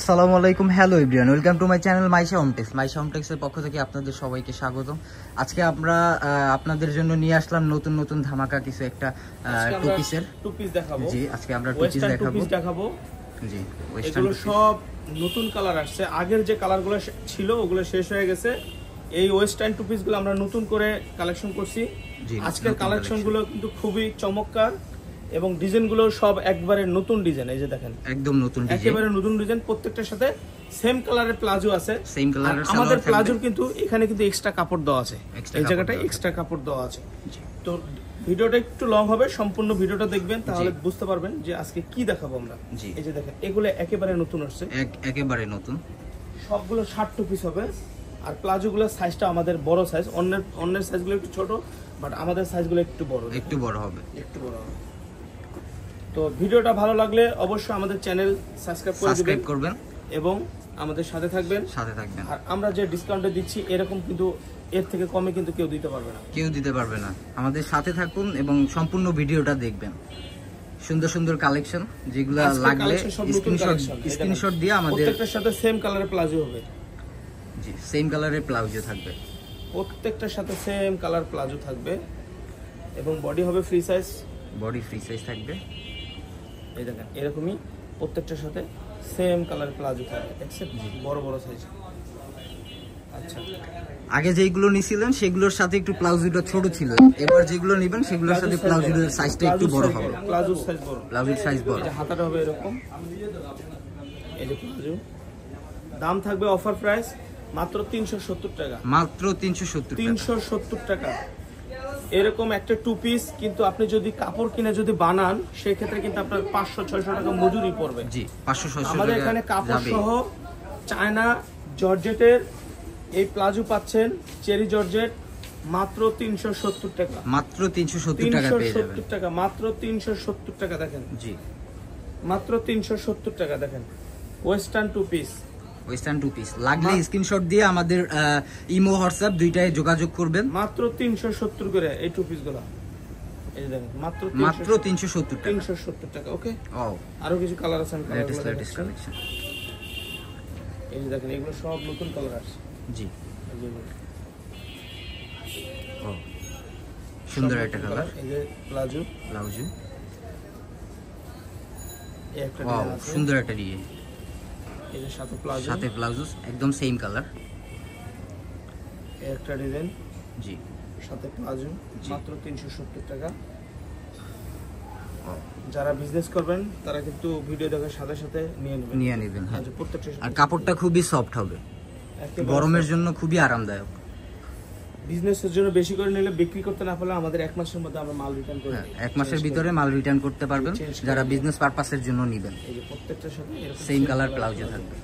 আসসালামু আলাইকুম, hello everyone, welcome to my channel Maisha Hometex. Maisha হোমটেক্সের পক্ষ থেকে আপনাদের সবাইকে স্বাগত। আজকে আমরা আপনাদের জন্য নিয়ে আসলাম নতুন নতুন ধামাকা কিছু একটা টু পিস দেখাবো। জি, আজকে আমরা টু পিস দেখাবো। জি, এগুলো সব নতুন কালার আসছে। আগের যে কালারগুলো ছিল ওগুলো শেষ হয়ে গেছে। এই ওয়েস্টার্ন টু পিসগুলো আমরা নতুন করে কালেকশন করছি। আজকের কালেকশনগুলো কিন্তু খুবই চমৎকার এবং ডিজাইনগুলো সব একবারে নতুন ডিজাইন। এই যে দেখেন, একদম নতুন ডিজাইন, একেবারে নতুন ডিজাইন। প্রত্যেকটার সাথে সেম কালারের প্লাজো আছে। সেম কালারের আমাদের প্লাজোর কিন্তু এখানে কিন্তু এক্সট্রা কাপড় দেওয়া আছে, এই জায়গাটা এক্সট্রা কাপড় দেওয়া আছে। তো ভিডিওটা একটু লং হবে, সম্পূর্ণ ভিডিওটা দেখবেন তাহলে বুঝতে পারবেন যে আজকে কি দেখাবো আমরা। এই যে দেখেন, এগুলো একেবারে নতুন আসছে, একেবারে নতুন। সবগুলো 60 পিস হবে। আর প্লাজোগুলোর সাইজটা আমাদের বড় সাইজ, অন্যের সাইজগুলো একটু ছোট, বাট আমাদের সাইজগুলো একটু বড় হবে, একটু বড় হবে। তো ভিডিওটা ভালো লাগলে অবশ্যই আমাদের চ্যানেল সাবস্ক্রাইব করবেন এবং আমাদের সাথে থাকবেন। আর আমরা যে ডিসকাউন্টে দিচ্ছি এরকম কিন্তু এর থেকে কমে কিন্তু কেউ দিতে পারবে না। আমাদের সাথে থাকুন এবং সম্পূর্ণ ভিডিওটা দেখবেন। সুন্দর সুন্দর কালেকশন, যেগুলো লাগলে স্ক্রিনশট দিয়ে আমাদের প্রত্যেকটার সাথে সেম কালারের প্লাজো হবে। জি, সেম কালারের প্লাজো থাকবে, প্রত্যেকটার সাথে সেম কালার প্লাজো থাকবে এবং বডি হবে ফ্রি সাইজ, থাকবে। এই দেখেন, এরকমই প্রত্যেকটার সাথে সেম কালার প্লাজো থাকবে, এক্সেপ্ট বড় বড় সাইজ। আচ্ছা, আগে যেগুলো নিছিলেন সেগুলোর সাথে একটু প্লাজোটা ছোট ছিল, এবার যেগুলো নেবেন সেগুলোর সাথে প্লাজোর সাইজটা একটু বড় হবে। প্লাজোর সাইজ বড়, এই হাতাটা হবে এরকম। এই যে প্লাজো, দাম থাকবে অফার প্রাইস মাত্র 370 টাকা। মাত্র 370 টাকা। এরকম একটা টু পিস কিন্তু আপনি যদি কাপড় কিনে যদি বানান সেই ক্ষেত্রে কিন্তু আপনার 500-600 টাকা মজুরি পড়বে। জি, 500-600 আমাদের এখানে কাপড় সহ চায়না জর্জেটের এই প্লাজো পাচ্ছেন, চেরি জর্জেট, মাত্র 370 টাকা। মাত্র 370 টাকা পেয়ে যাবেন। 370 টাকা, মাত্র 370 টাকা। দেখেন, জি, মাত্র 370 টাকা। দেখেন, ওয়েস্টার্ন টু পিস লাগলে স্ক্রিনশট দিয়ে আমাদের ইমো হোয়াটসঅ্যাপ দুইটায় যোগাযোগ করবেন। মাত্র 370 করে এই টু পিস গুলো। এই যে দেখেন, মাত্র 370 টাকা। ওকে, আরো কিছু কালার আছে, লেটেস্ট কালেকশন। এই যে দেখেন, এগুলো সব নতুন কালার আছে। জি, সুন্দর একটা কালার। এই যে প্লাজো, এই একটা ডিজাইন আছে, সুন্দর একটা ডিজাইন। এই যে সাথে প্লাজো একদম সেম কালার। এই একটা ডিজাইন, জি, সাথে প্লাজো, মাত্র 370 টাকা। যারা বিজনেস করবেন তারা কিন্তু ভিডিও দেখার সাথে সাথে নিয়ে নেবেন। হ্যাঁ, আর কাপড়টা খুবই সফট হবে, গরমের জন্য খুবই আরামদায়ক। বিজনেসের জন্য বেশি করে নিলে, বিক্রি করতে না পারলে আমাদের 1 মাসের মধ্যে আমরা মাল রিটার্ন করে দিই। 1 মাসের ভিতরে মাল রিটার্ন করতে পারবেন যারা বিজনেস পারপাসের জন্য নেবেন। এই যে প্রত্যেকটার সাথে সেম কালার প্লাজো থাকবে।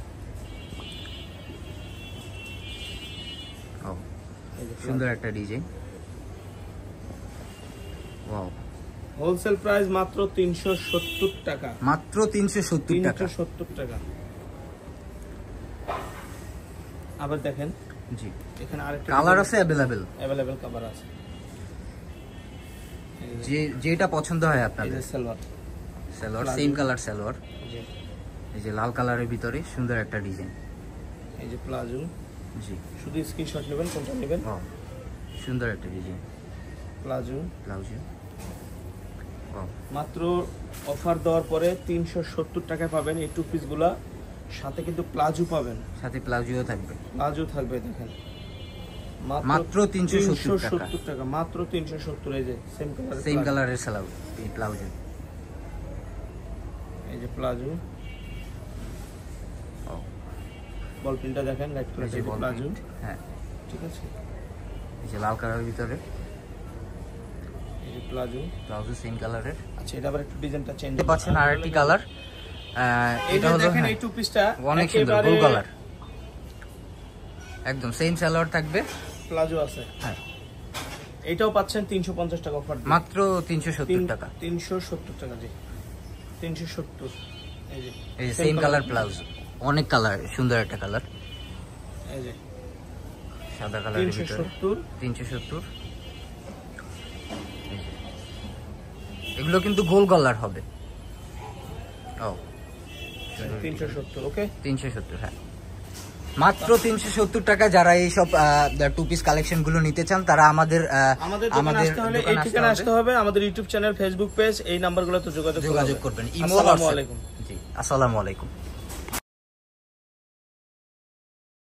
সুন্দর একটা ডিজাইন। ওয়াও, হোলসেল প্রাইস মাত্র 370 টাকা। মাত্র 370 টাকা। আবার দেখেন, জি, এখানে আরেকটা কালার আছে, अवेलेबल কালার আছে। যেটা পছন্দ হয় আপনাদের। Salwar same colour salwar. এই যে লাল কালারের ভিতরে সুন্দর একটা ডিজাইন। এই যে প্লাজো, জি, শুধু স্ক্রিনশট নেবেন কোনটা নেবেন। সুন্দর একটা ডিজাইন প্লাজো। মাত্র অফার দেওয়ার পরে 370 টাকায় পাবেন এই টু পিস গুলা। সাথে কিন্তু প্লাজো পাবেন, সাথে প্লাজোও থাকবে। দেখেন, মাত্র 370 টাকা। মাত্র 370। এই যে সেম কালারের প্লাজো। এই যে প্লাজো, বল প্রিন্টটা দেখেন, লাইট কালার প্লাজো। হ্যাঁ, ঠিক আছে। এই যে লাল কালারের ভিতরে, এই যে প্লাজো সেম কালারের। আচ্ছা, এটা আবার একটু ডিজাইনটা চেঞ্জ পাচ্ছেন। আরেকটি কালার, এটা হলো দেখেন, এই টু পিসটা অনেক সুন্দর, গোল কালার, একদম সেম সালোয়ার থাকবে, প্লাজো আছে। হ্যাঁ, এটাও পাচ্ছেন 350 টাকা অফার, মাত্র 370 টাকা। 370 টাকা। জি, 370। এই যে সেম কালার প্লাজো, অনেক কালার, সুন্দর একটা কালার। এই যে সাদা কালারের ভিতরে 370। এগুলো কিন্তু গোল গলার হবে। 370 ওকে 370 হ্যাঁ মাত্র 370 টাকা। যারা এই সব টু পিস কালেকশন গুলো নিতে চান তারা আমাদের দোকানে আসতে হবে। আমাদের ইউটিউব চ্যানেল, ফেসবুক পেজ, এই নাম্বারগুলোতে যোগাযোগ করবেন। আসসালামু আলাইকুম। জি আসসালামু আলাইকুম।